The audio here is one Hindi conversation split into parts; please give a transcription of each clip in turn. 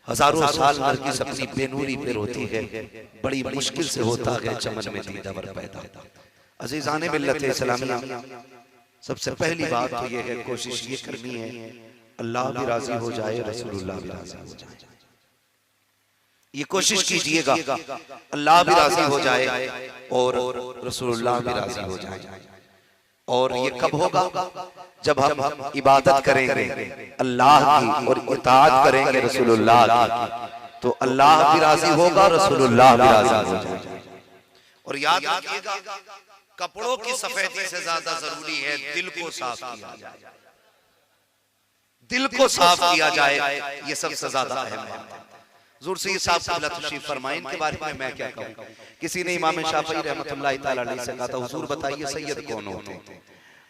हजारों साल नरगिस अपनी बेनूरी पे रोती है, बड़ी मुश्किल से होता है चमन में दीदावर पैदा। अजीजाने मिल्लत इस्लामिया, सबसे पहली बात तो ये है, कोशिश ये करनी है अल्लाह भी राजी हो जाए, रसूलुल्लाह भी राजी हो जाए। ये कोशिश कीजिएगा अल्लाह भी राजी हो जाए और रसूलुल्लाह भी राजी हो जाए। और ये कब होगा? जब हम इबादत करेंगे अल्लाह की और इताअत करेंगे रसूलुल्लाह की, तो अल्लाह भी राजी होगा, रसूलुल्लाह भी राजी हो जाए। और याद रखिएगा, कपड़ों की सफेदी से ज्यादा जरूरी है दिल को साफ किया जाए। दिल को साफ किया जाए, ये सबसे ज्यादा अहम है। ज़रूर सैयद साहब क़िबला तशरीफ फरमाएं, इनके बारे में मैं क्या कहूँ। किसी ने इमाम शाफ़िई रहमतुल्लाह तआला अलैहि से कहा था, हुजूर बताइए सैयद कौन होते हैं?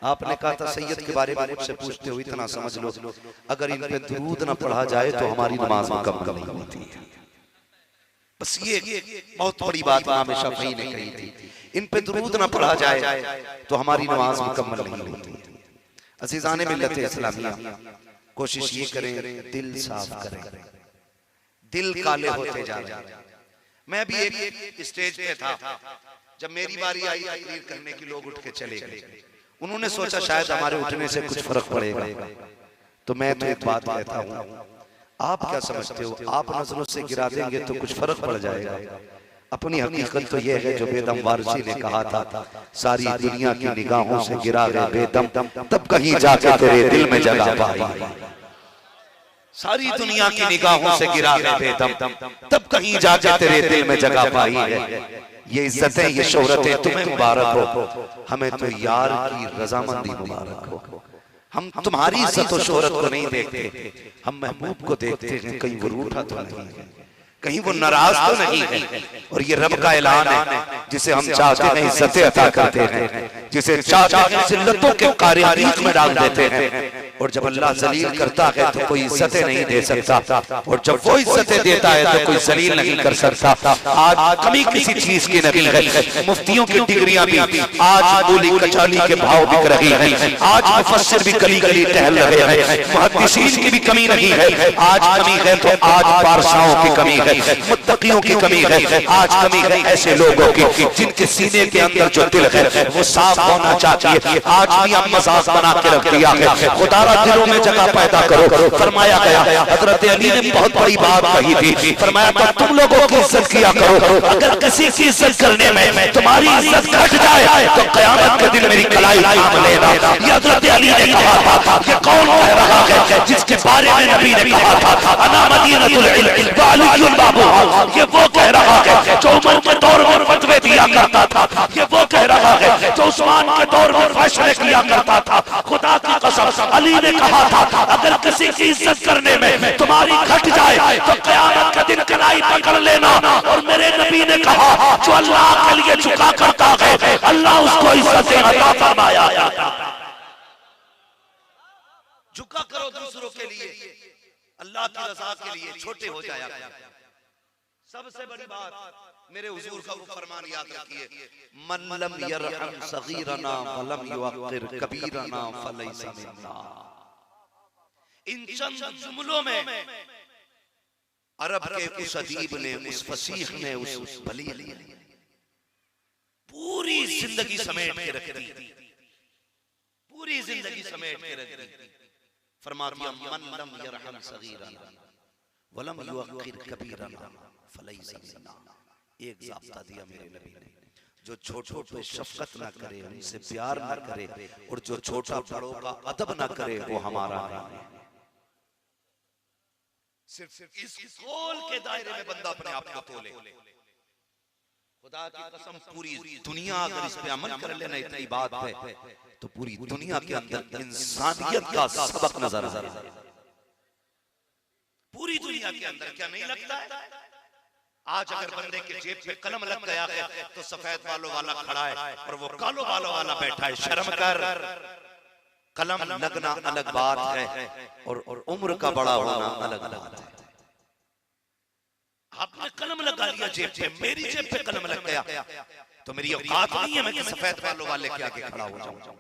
आपने कहा था सैयद के बारे में मुझसे पूछते हो इतना समझ लो, अगर इन पे दुरूद न पढ़ा जाए तो हमारी नमाज मुकम्मल नहीं होती है। बस ये बहुत बड़ी बात इमाम शाफ़िई ने कही थी, इन पे दुरूद न पढ़ा जाए तो हमारी नमाज मुकम्मल नहीं होती। अज़ीज़ाने मिल्लत इस्लामिया, कोशिश ये करें दिल साफ करें, दिल काले होते जा रहे हैं। मैं भी एक स्टेज पे था, जब मेरी बारी आई तकरीर करने की, लोग उठ के चले गए। उन्होंने सोचा शायद हमारे उठने से कुछ फर्क पड़ेगा, तो मैं तो एक बात कहता हूँ, आप क्या समझते हो, आप नजरों से गिरा देंगे तो कुछ फर्क पड़ जाएगा? अपनी हकीकत तो यह है जो बेदम वारसी ने कहा था, सारी दुनिया की निगाहों से गिरा गए बेदम, तब कहीं जाके तेरे दिल में जगह पाई। सारी दुनिया की निगाहों से गिरा गए बेदम, तब कहीं जाके तेरे दिल में जगह पाई है। ये इज्जतें, ये शोहरतें तुम्हें मुबारक हो, हमें तो यार की रजामंदी मुबारक हो। हम तुम्हारी इज्जत और शोहरत को नहीं देखते, हम महबूब को देखते हैं। कहीं वो रूठा तो नहीं है, कहीं वो नाराज तो नहीं है। और ये रब का ऐलान है, जिसे हम चाहते हैं इज्जतें अता करते हैं, जिसे चाहते हैं जिल्लतों के कारियानीक में डाल देते हैं। और जब अल्लाह जलील करता है तो कोई इज्जतें नहीं दे सकता, और जब वो इज्जतें देता है तो कोई जलील नहीं कर सकता। आज कमी किसी चीज की नहीं है। मुफ्तियों की डिग्रियां भी आज मूली कचाली के भाव बिक रही हैं, आज मुफस्सिर भी गली गली टहल रहे हैं, मुहद्दिसीन की भी कमी नहीं है। आज कमी है तो आज पारसाओं की कमी है, मुत्तकियों की कमी है, आज कमी है ऐसे लोगों की जिनके सीने के अंदर जो दिल है वो साफ होना चाहिए। आज भी हम मजाक बना के रख दिया है, खुदा दिलों में जगह पैदा करो। फरमाया गया, हजरत अली ने बहुत बड़ी बात कही थी, फरमाया तो तुम लोगों की इज्जत किया करो, अगर किसी की इज्जत करने में तुम्हारी इज्जत घट जाए तो क़यामत के दिन मेरी कलाई थाम लेना। ये हजरत अली ने कहा था। ये कौन कह रहा है जिसके बारे में नबी ने कहा था अना मदीनतुल इल्म व अलीयुल बाबुहा? ये वो कह रहा है जो उमर के दौर में फतवे दिया करता था, ये वो कह रहा है जो उस्मान के दौर में फैसले किया करता था। खुदा की कसम, अली ने कहा था अगर किसी की इज्जत करने में तुम्हारी घट जाए तो क़यामत के दिन कलाई पकड़ लेना। और मेरे नबी ने कहा जो अल्लाह के लिए झुका करता है अल्लाह उसको इज्जत अता फरमाया। झुका करो दूसरों के लिए, अल्लाह की रज़ा के लिए छोटे हो जाया। सबसे बड़ी बात मेरे हुजूर का फरमान याद रखिए, मन लम यरहम सगीरना वलम युअक्किर कबीरना फलैसा मिन्ना। इन चंद जुमलों में अरब के उस अदीब ने, उस फसीह ने, उस बलीग ने पूरी जिंदगी समेट के रख दी, पूरी जिंदगी समेट के रख दी। फरमा दिया मन लम यरहम सगीरना वलम युअक्किर कबीरना फलैसा मिन्ना। एक ज़ाब्ता दिया मेरे नबी ने, जो छोटों पे शफकत ना करे, उनसे प्यार ना करे, और जो छोटा बड़ों का अदब ना करे वो हमारा नहीं है। सिर्फ इस कौल के दायरे में बंदा अपने आप को तोले। खुदा की कसम, पूरी दुनिया अगर इस पे अमल कर लेना इतनी बात है तो पूरी दुनिया के अंदर इंसानियत का सबक नजर आ रहा है। पूरी दुनिया के अंदर क्या नहीं लगता है? आज अगर बंदे के जेब पे कलम लग गया है तो सफेद बालों वाला खड़ा है और वो कालो बालों वाला बैठा है। शर्म कर, कलम लगना अलग बात है और उम्र का बड़ा होना अलग बात है। आपने कलम लगा लिया जेब पे, मेरी जेब पे कलम लग गया तो मेरी औकात नहीं है मैं कि सफेद बालों वाले के आगे खड़ा हो जाऊं।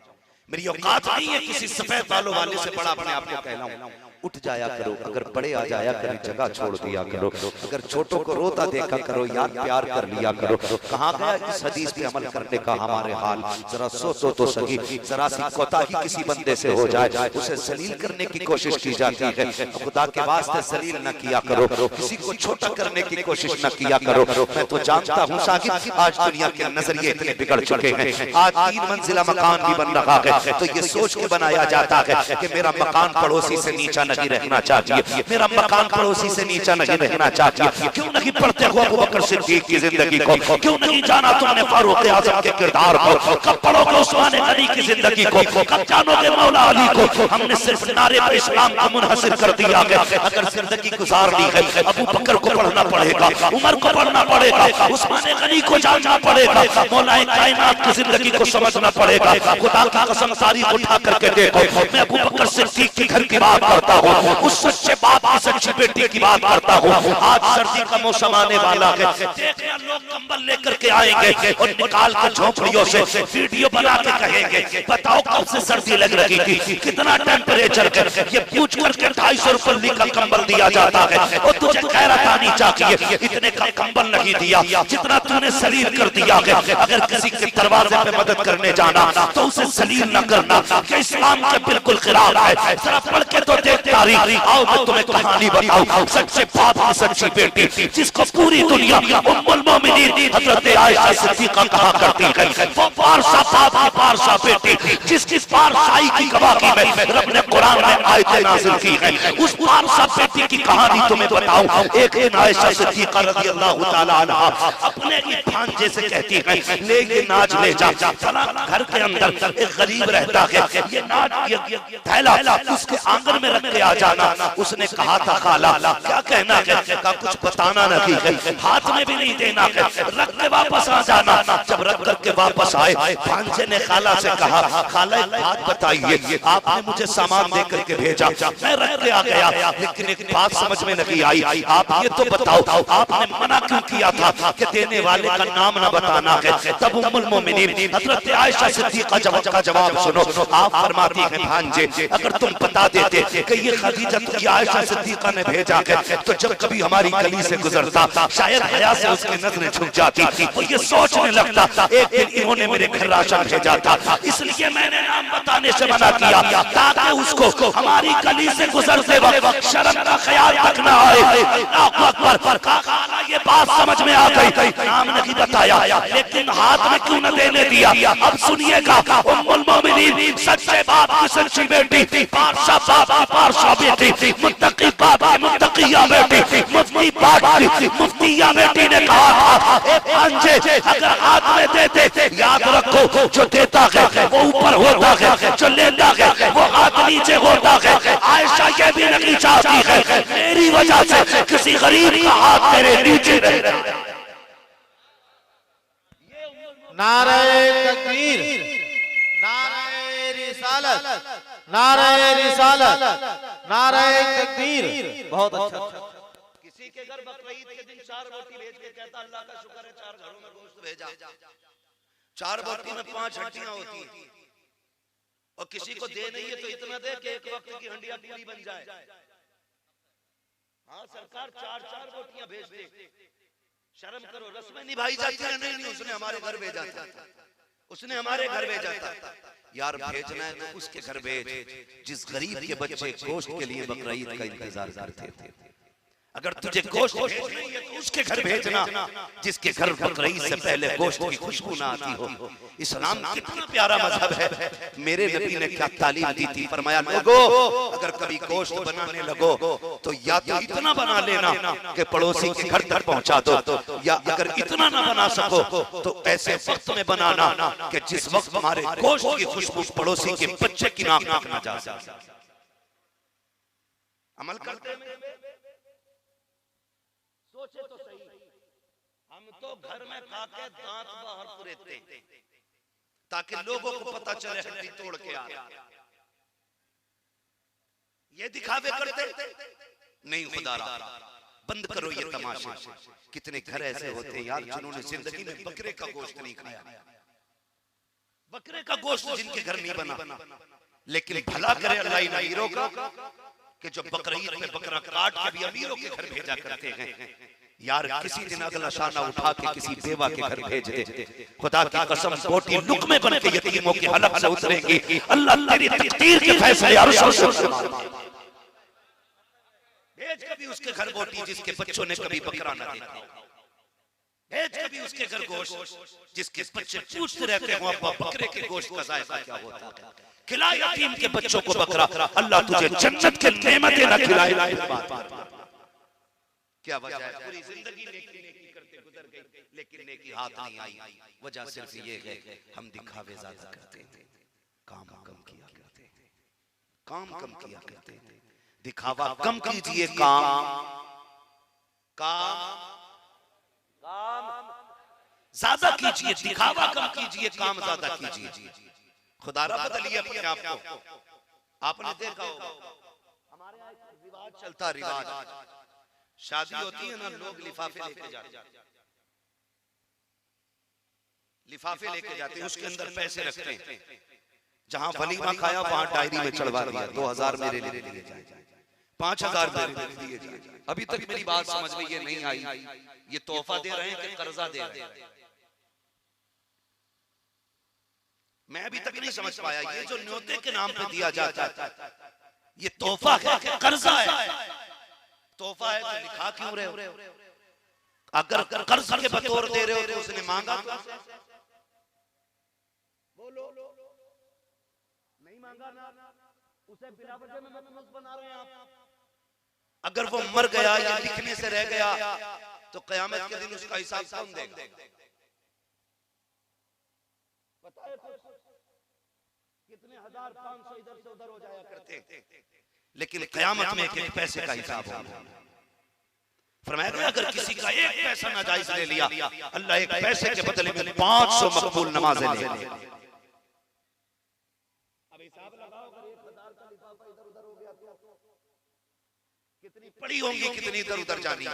मेरी औकात नहीं है किसी सफेद बालों वाले से बड़ा अपने आप को कहलाऊं। उठ जाया करो, अगर बड़े आ जाया करें जगह छोड़ दिया करो, अगर छोटों को रोता देखा करो, याद प्यार कर लिया करो। कहाँ गया इस हदीस पे अमल करने का हमारे हाल? जरा सोचो तो सही, जरा सी कोताही किसी बंदे से हो जाए, उसे जलील करने की कोशिश की जाती है। खुदा के वास्ते जलील न किया करो, किसी को छोटा करने की कोशिश न किया करो। मैं तो जानता हूँ साकिब, आज दुनिया के नजरिए इतने बिगड़ चुके हैं। आज 3 मंजिला मकान भी बन रहा है तो ये सोच के बनाया जाता है कि मेरा मकान पड़ोसी से नीचा नहीं रहना चाहिए, मेरा मकान पड़ोसी से नीचा नहीं रहना चाहिए। क्यों नहीं पढ़ते हो अबू बकर सिद्दीक की जिंदगी को? क्यों नहीं जाना तुमने फारूक आजम के किरदार को? कब पढ़ोगे उस्मान गनी की जिंदगी को? कब जानोगे मौला अली को? हमने सिर्फ नारे पर इस्लाम को मुनहसिर कर दिया है। अगर जिंदगी गुजारनी है अबू बकर को पढ़ना पड़ेगा, उमर को पढ़ना पड़ेगा, उस्मान गनी को जानना पड़ेगा, मौलाए कायनात की जिंदगी को समझना पड़ेगा। खुदा की कसम तारीख उठा करके देखो, मैं अबू बकर सिद्दीक के घर की बात करता हूँ, उस सच्चे बाप की सच्ची बेटी की बात करता हूँ। आज सर्दी का मौसम आने वाला है, देखना लोग कंबल लेकर के आएंगे और निकाल कर झोपड़ियों से वीडियो बना के कहेंगे बताओ कब से सर्दी लग रही थी, कितना टेम्परेचर है। ये पूछ करके 250 रुपये का कंबल दिया जाता है और तुझे गैरत आनी चाहिए, इतने का कंबल नहीं दिया जितना तूने सलील कर दिया है। अगर किसी के दरवाजे पे मदद करने जाना तो उसे सलील न करना, ये इस्लाम के बिल्कुल खिलाफ है। जरा पढ़ के तो देख तारीख। आओ मैं तुम्हें कहानी बताऊं, सच्चे बाप की सच्ची बेटी जिसको पूरी दुनिया उम्मुल मोमिनीन हजरत आयशा सिद्दीका कहा करती है, वो पारसा बाप की पारसा बेटी जिसकी पारसाई की गवाही में रब ने कुरान में आयतें नाज़िल की है। उस पारसा बेटी की कहानी तुम्हें बताऊं। एक दिन आयशा सिद्दीका रज़ियल्लाहु ताला अन्हा अपने ही भांजे से कहती है, ले ये नाज ले जा, फला घर के अंदर एक गरीब रहता है, ये नाज ये थैला उसके आंगन में रख के आ जाना। उसने कहा था खाला क्या कहना है? का कुछ बताना नहीं है, हाथ में भी नहीं देना है, रख के वापस आ जाना। जब रख करके वापस आए भांजे ने खाला से कहा, खाला एक बात बताइए, आपने मुझे सामान दे करके भेजा, मैं रख के आ गया, लेकिन एक बात समझ में नहीं आई, आप ये तो बताओ आपने मना क्यों किया था कि देने वाले का नाम न बताना है? तब उम्मुल मोमिनीन हजरत आयशा सिद्दीका का जवाब सुनो। आप फरमाती हैं, भांजे अगर तुम बता देते कि ये खदीजा की आयशा सिद्दीका ने भेजा है तो जब कभी हमारी गली से गुजरता शायद हया से उसकी नजरें झुक जाती और ये सोचने लगता एक दिन इन्होंने मेरे घर राशन भेजा था, इसलिए मैंने नाम बताने से मना किया ताकि उसको हमारी गली से गुजरते वक्त शर्म का ख्याल तक न आए। अल्लाहू अकबर। खाला ये बात समझ में आ गई, नाम नहीं बताया लेकिन हाथ में क्यों न देने दिया। अब सुनिएगा, उम्मुल मोमिनीन सच्चे बाप की सच्ची बेटी, पारसा बाप की पारसा बेटी, मुत्तकी बाप की मुत्तकिया बेटी, मुफ्ती बाप की मुफ्तिया बेटी ने कहा था, ए भांजे अगर हाथ में देते याद रखो जो देता है वो ऊपर होता है, जो लेता है वो हाथ नीचे होता है। आयशा ये भी नहीं चाहती है मेरी वजह से किसी गरीब का हाथ मेरे नीचे रहे। नारे तकबीर, नारे रिसालत, नारे रिसालत, नारे तकबीर। बहुत अच्छा। किसी के घर बकरीद के दिन 4 रोटी भेज के कहता अल्लाह का शुक्र है 4 घरों में गोश्त भेजा, 4 रोटी में 5 हड्डियां होती हैं और किसी को दे नहीं है तो इतना दे कि एक वक्त की हंडिया पूरी बन जाए। हाँ सरकार 4-4 रोटियां भेज दे, शर्म करो, रस्में निभाई जाती है। नहीं उसने हमारे घर भेजा था, उसने हमारे घर भेजा था। यार भेजना है तो उसके घर भेज जिस गरीब के बच्चे गोश्त के लिए बकरीद का इंतजार करते थे। अगर तुझे गोश्त भेजना है तो उसके घर भेजना जिसके घर बकरीद से पहले गोश्त की खुशबू ना आती हो। इस्लाम कितना प्यारा मजहब है। मेरे नबी ने क्या तालीम दी थी, फरमाया लोगों अगर कभी गोश्त बनाने लगो तो या तो इतना बना लेना कि पड़ोसी के घर तक पहुंचा दो, या अगर इतना ना बना सको तो ऐसे वक्त में बनाना कि जिस वक्त हमारे गोश्त की खुशबू पड़ोसी के बच्चे की नाक तक ना जा सके। अमल करते हैं। सोचे तो सही, हम तो घर में खा के दांत बाहर पुरेते ताकि लोगों को पता चले हड्डी तोड़ के आ रहा। ये दिखावे करते नहीं, खुदा रहा बंद करो ये तमाशे। कितने घर ऐसे होते हैं यार जिन्होंने जिंदगी में बकरे का गोश्त नहीं खाया, बकरे का गोश्त जिनके घर नहीं बना। लेकिन भला करे अल्लाह इन हीरो का, कि जो बकरीद पे बकरा काट के भी अमीरों के घर भेजा करते हैं, यार किसी दिन अगला शाना उठा के किसी बेवा के घर भेज दे, खुदा की कसम बोटी लुकमे बन के यतीमों के हलक से उतरेंगी। अल्लाह तेरी तकदीर के फैसले अर्श से भेज कभी उसके घर बोटी जिसके बच्चों ने कभी बकरा ना देखा, भेज कभी उसके घर गोश्त जिसके बच्चे पूछते रहते हैं अब्बा बकरे के गोश्त का जायका क्या होता है, खिला यतीम के बच्चों को बकरा, अल्लाह तुझे जन्नत के नेमतें ना खिलाए। क्या वजह है? पूरी जिंदगी नेकी करते गुजर गई, लेकिन नेकी हाथ नहीं आई। वजह सिर्फ ये है हम दिखावे ज्यादा करते थे, काम कम किया करते थे, काम कम किया करते थे। दिखावा कम कीजिए, काम ज्यादा कीजिए, दिखावा कम कीजिए, काम ज्यादा कीजिए। खुदारा बदलिए अपने आप को। आपने देखा होगा हमारे यहाँ रिवाज चलता, रिवाज शादी होती है ना, लोग लिफाफे लेके जाते हैं, लिफाफे लेके जाते हैं, उसके अंदर पैसे रखते हैं, जहां वलीमा खाया वहां डायरी में चढ़वा दिया 2000 मेरे लिए दिए जाए, 5000 मेरे लिए दिए जाए। अभी तक मेरी बात समझ में ये नहीं आई, ये तोहफा दे रहे हैं कि कर्जा दे रहे हैं, मैं अभी तक नहीं समझ पाया। ये जो न्योते के नाम पे दिया जाता है ये तोहफा है कि कर्जा है? तोहफा है तो लिखा क्यों रहे हो? अगर कर्ज के बतौर दे रहे हो तो उसने मांगा तो बोलो, नहीं मांगा ना, उसे बिना वजह में मत बना रहे हैं आप। अगर वो मर गया या लिखने से रह गया तो कयामत के दिन उसका हिसाब कौन देगा? बताए कितने 1500 इधर से उधर हो जाया करते, लेकिन कयामत में एक पैसे का हिसाब होगा। फरमाया अगर किसी का एक पैसा नाजायज ले लिया, अल्लाह एक पैसे के बदले में 500 मकबूल नमाजें ले लेगा। अब हिसाब लगाओ, अगर 1000 का लिफाफा इधर उधर हो गया तो कितनी पड़ी होंगी, कितनी इधर उधर जानी।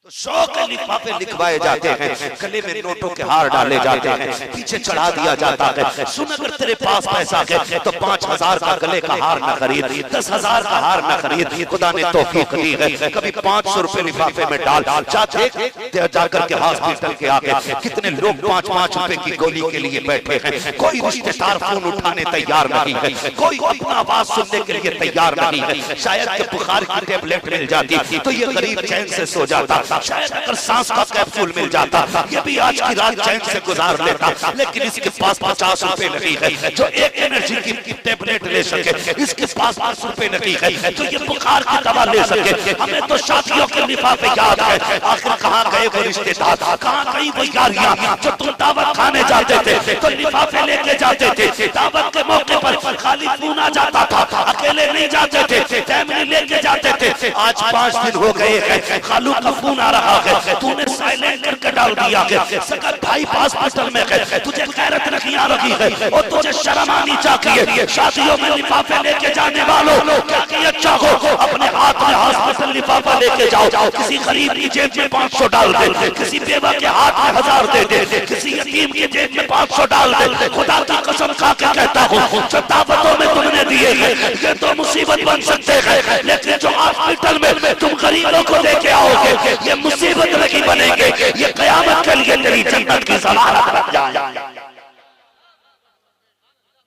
तो 100 के लिफाफे लिखवाए जाते हैं, गले में नोटों के हार डाले जाते हैं, पीछे चढ़ा दिया जाता है। सुन अगर तेरे पास पैसा है तो 5000 का गले का हार न खरीद, 10,000 का हार न खरीद। खुदा ने तौफीक दी है, कभी 500 रुपए लिफाफे में डाल, जाकर के हॉस्पिटल के आगे कितने लोग 5-5 रुपए की गोली के लिए बैठे हैं। कोई रिश्तेदार फोन उठाने तैयार नहीं है, कोई अपना आवाज सुनने के लिए तैयार नहीं है। शायद बुखार की टेबलेट मिल जाती तो ये गरीब चैन से सो जाता, शायद अगर सांस का कैप्सूल मिल जाता ये भी आज की रात चैन से गुजार लेता। लेकिन इसके पास 50 रुपए नहीं है जो एक एनर्जी की टेबलेट ले सके, इसके पास 5 रुपए नहीं है जो ये बुखार की दवा ले सके। हमें तो शादियों के लिफाफे याद है, आखिर कहाँ गए वो रिश्तेदार, कहाँ गई वो यारियां जो तुम दावत खाने जाते थे तो लिफाफे लेके जाते थे। दावत के मौके पर खाली फोन आ जाता था, अकेले नहीं जाते थे, फैमिली लेके जाते थे। आज 5 दिन हो गए हैं, खालू का फोन आ रहा है, तूने साइलेंट करके डाल दिया है। सगत भाई हॉस्पिटल में है, तुझे गैरत नहीं आ रही है और तुझे शर्म आनी चाहिए। शादियों में लिफाफे लेके जाने वालों, क्या किया चाहो अपने हाथ में हॉस्पिटल लिफाफा लेके जाओ, किसी गरीब की जेब में 500 डाल दे, किसी बेवा के हाथ में 1000 दे दे, किसी यतीम की जेब में 500 डाल दे। खुदा की कसम खा के कहता हूँ जो दावतों में तुमने दिए हैं ये तो मुसीबत बन सकते हैं, लेकिन जो हॉस्पिटल में तुम गरीबों को लेके आओगे ये मुसीबत नहीं बनेंगे, ये कयामत के लिए तेरी जन्नत की ज़मानत बन जाएगा।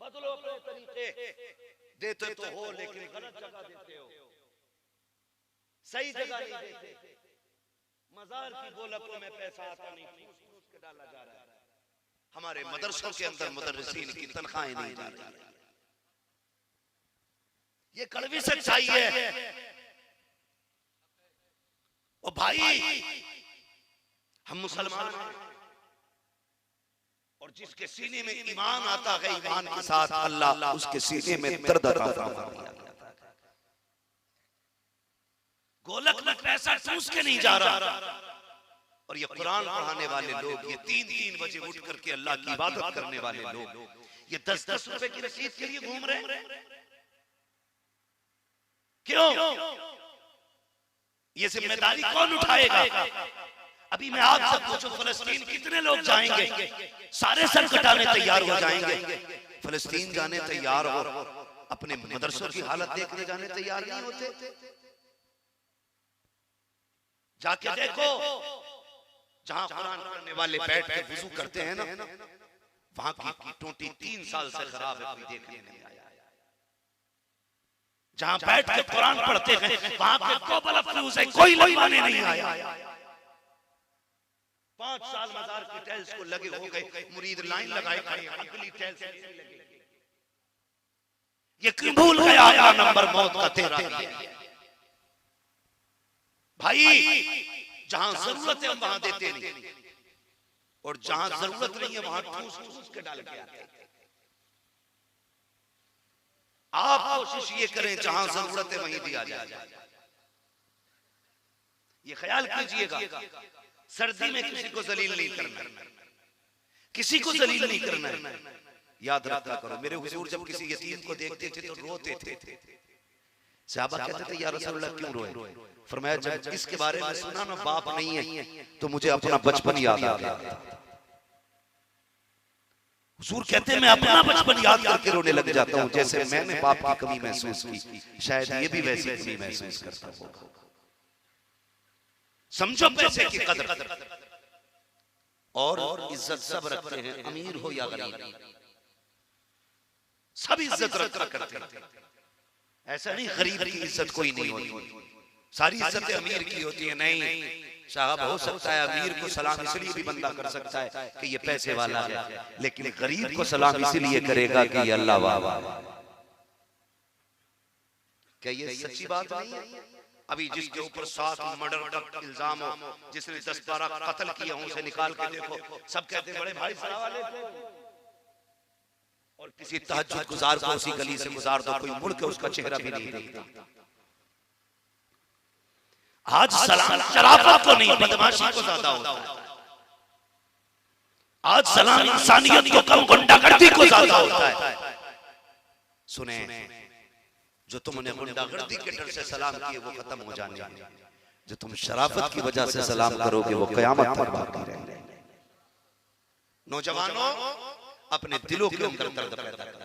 बदलो अपने तरीके, देते तो हो लेकिन गलत जगह देते हो, सही जगह नहीं देते। मजार की गोलकों में पैसा आता नहीं, फूस के डाला जा रहा है। हमारे मदरसों के अंदर मुदर्रिसीन की तनख्वाहें नहीं जा रही, ये कड़वी सच्चाई है। ओ भाई हम मुसलमान हैं और जिसके सीने में ईमान आता है ईमान के साथ अल्लाह उसके सीने में दर्द अता फरमाता है। गोलक में पैसा ठूस के नहीं जा रहा। और ये कुरान पढ़ाने वाले लोग, ये 3-3 बजे उठ करके अल्लाह की इबादत करने वाले लोग, ये 10-10 रुपए की रसीद के लिए घूम रहे हैं। क्यों? ये जिम्मेदारी कौन उठाएगा? अभी मैं आपसे पूछूं फलस्तीन कितने लोग जाएंगे? सारे सर कटाने तैयार हो जाएंगे। फलस्तीन जाने तैयार हो अपने मदरसों की हालत देखने जाने तैयार नहीं होते। जाके देखो जहां कुरान पढ़ने वाले बैठ के वुजू करते हैं ना, वहां की टोटी 3 साल से खराब है, कोई देखने नहीं आया। जहां बैठ के कुरान पढ़ते हैं वहां पे दो बल्ब फ्यूज है, कोई लगवाने नहीं आया। 5 साल मजार की टाइल्स को लगे हो गए, मुरीद लाइन लगाए खड़े, अगली टाइल्स नहीं लगे। ये क्यों भूल गया अगला नंबर मौत का तेरा भाई। जहां जरूरत है वहां देते नहीं, और जहां जरूरत नहीं है वहां ठूस ठूस के डाल के आते हैं। आप कोशिश ये करें जहां जरूरत है वहीं दिया जाए। ये ख्याल कीजिएगा, सर्दी में किसी को जलील नहीं करना, किसी को जलील नहीं करना है, याद रखा करो। मेरे हुजूर जब किसी यतीम को देखते थे तो रोते थे। सहाबा कहते थे या रसूलल्लाह क्यों रोए? फरमाया जब इसके बारे में सुना ना बाप नहीं है तो मुझे अपना बचपन याद आ गया। हुजूर कहते हैं मैं अपना बचपन याद करके रोने लग जाता हूं, जैसे मैंने बाप की कमी महसूस की, शायद ये भी वैसी कमी महसूस करता होगा। समझो पैसे की कदर और इज्जत सब रखते हैं, अमीर हो या गरीब, सब इज्जत रखा करते हैं। ऐसा नहीं गरीब की इज्जत कोई नहीं होती, सारी इज्जतें अमीर की होती है। नहीं साहब, हो सकता है अमीर को सलाम इसलिए भी बंदा कर सकता है कि ये पैसे वाला है, लेकिन गरीब को सलाम इसलिए करेगा कि ये अल्लाह वाला। क्या ये सच्ची बात नहीं है? अभी जिसके ऊपर 7 मर्डर का इल्जाम हो, जिसने 10-12 कत्ल किए हों, उसे निकाल के देखो, सब कहते बड़े भाई सलाह वाले थे। और किसी तहज्जुद गुजार को उसी गली से गुजार दो, कोई मुड़ के उसका चेहरा भी नहीं देखता। आज सलाम शराफत को नहीं, बदमाशी को ज्यादा होता है। आज सलाम इंसानियत को कम, गुंडागर्दी को ज्यादा होता है। सुने, जो तुमने गुंडागर्दी के डर से सलाम किए वो खत्म हो जाने हैं, जो तुम शराफत की वजह से सलाम करोगे वो कयामत तक बाकी रहेंगे। नौजवानों, अपने दिलों के अंदर दर्द पैदा करो।